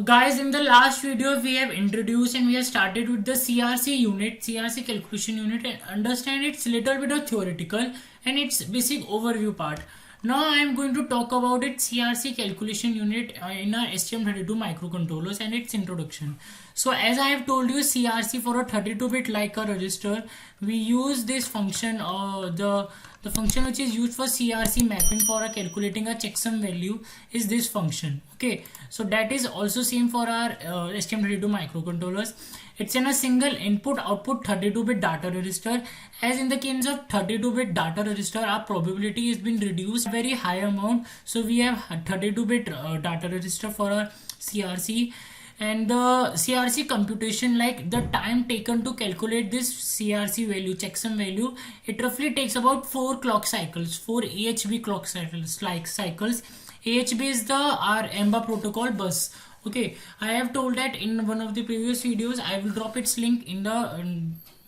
guys, in the last video we have introduced and we have started with the CRC unit, CRC calculation unit, and understand it's little bit of theoretical and its basic overview part. Now I am going to talk about its CRC calculation unit in our STM32 microcontrollers and its introduction. So as I have told you, CRC for a 32-bit Leica register, we use this function, the function which is used for CRC mapping for calculating a checksum value is this function. Okay, so that is also same for our STM32 microcontrollers. It's in a single input output 32-bit data register. As in the case of 32-bit data register, our probability has been reduced very high amount. So we have 32-bit data register for our CRC. And the CRC computation, like the time taken to calculate this CRC value, checksum value, it roughly takes about 4 clock cycles, 4 AHB clock cycles. AHB is the our EMBA protocol bus. Okay, I have told that in one of the previous videos. I will drop its link in the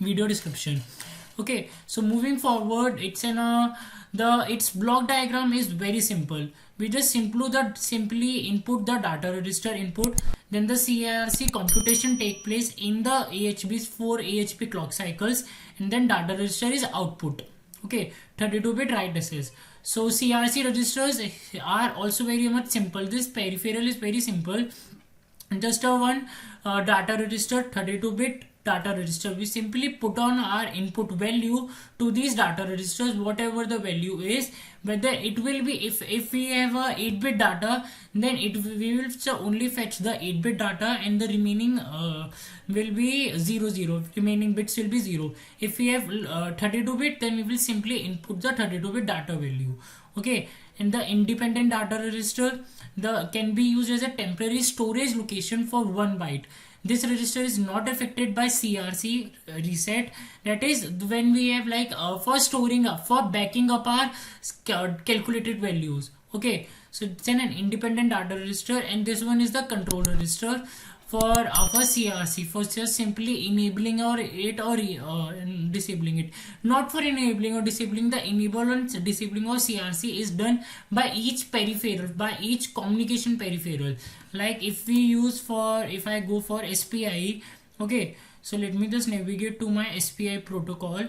video description. Okay, so moving forward, it's its block diagram is very simple. We just simply input the data register input, then the CRC computation take place in the AHB's 4 AHB clock cycles, and then data register is output. Okay, 32-bit write access. So CRC registers are also very much simple. This peripheral is very simple. Just a one data register, 32-bit data register. We simply put on our input value to these data registers, whatever the value is. Whether it will be, if we have a 8-bit data, then we will only fetch the 8-bit data, and the remaining will be 00. Remaining bits will be 0. If we have 32-bit, then we will simply input the 32-bit data value. Okay, and the independent data register can be used as a temporary storage location for 1 byte. This register is not affected by CRC reset. That is when we have for storing up, for backing up our calculated values. Okay, so it's an independent data register, and this one is the control register for our CRC, for just simply enabling or disabling it. Not for enabling or disabling. The enable and disabling of CRC is done by each peripheral, by each communication peripheral. Like if I go for SPI, okay, so let me just navigate to my SPI protocol.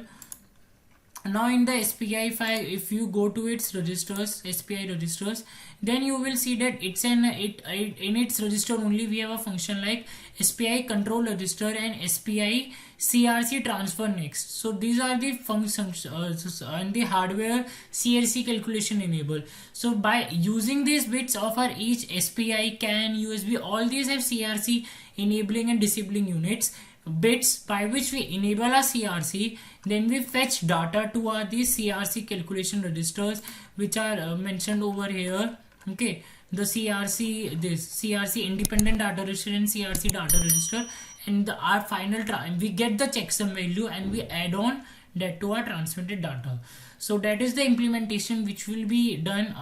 Now in the SPI file, if you go to its registers, SPI registers, then you will see that in its register only we have a function like SPI control register and SPI CRC transfer next. So these are the functions and the hardware CRC calculation enable. So by using these bits of our each SPI, CAN, USB, all these have CRC enabling and disabling units, bits by which we enable our CRC. Then we fetch data to these CRC calculation registers, which are mentioned over here. Okay, the CRC independent data register and CRC data register, and our final we get the checksum value and we add on that to our transmitted data. So that is the implementation which will be done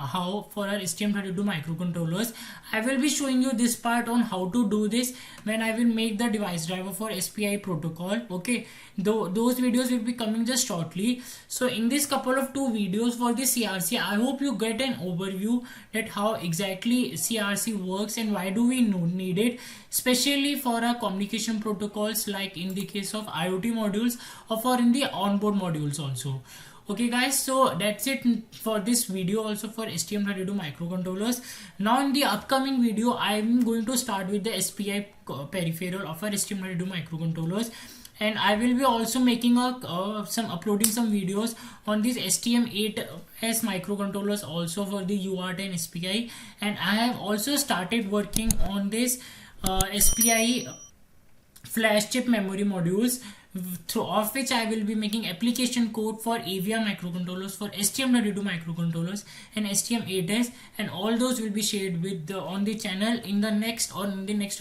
for our STM32 microcontrollers. I will be showing you this part on how to do this when I will make the device driver for SPI protocol. Okay, those videos will be coming just shortly. So in this couple of 2 videos for the CRC, I hope you get an overview that how exactly CRC works and why do we need it, especially for our communication protocols, like in the case of IoT modules or for in the onboard modules also. Okay guys, so that's it for this video also for STM32 microcontrollers. Now in the upcoming video, I am going to start with the SPI peripheral of our STM32 microcontrollers, and I will be also making uploading some videos on these STM8S microcontrollers also for the UART and SPI. And I have also started working on this SPI flash chip memory modules, of which I will be making application code for AVIA microcontrollers, for STM32 microcontrollers and STM8S, and all those will be shared on the channel in the next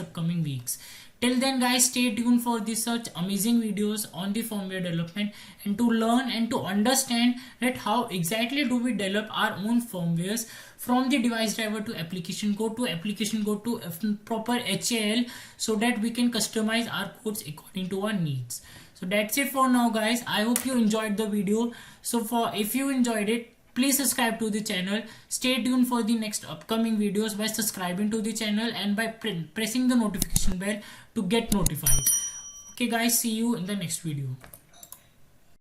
upcoming weeks. Till then guys, stay tuned for this such amazing videos on the firmware development, and to learn and to understand that how exactly do we develop our own firmwares from the device driver to application code to proper HAL, so that we can customize our codes according to our needs. So that's it for now guys. I hope you enjoyed the video. So if you enjoyed it, Please subscribe to the channel. Stay tuned for the next upcoming videos by subscribing to the channel and by pressing the notification bell to get notified. Okay guys, see you in the next video.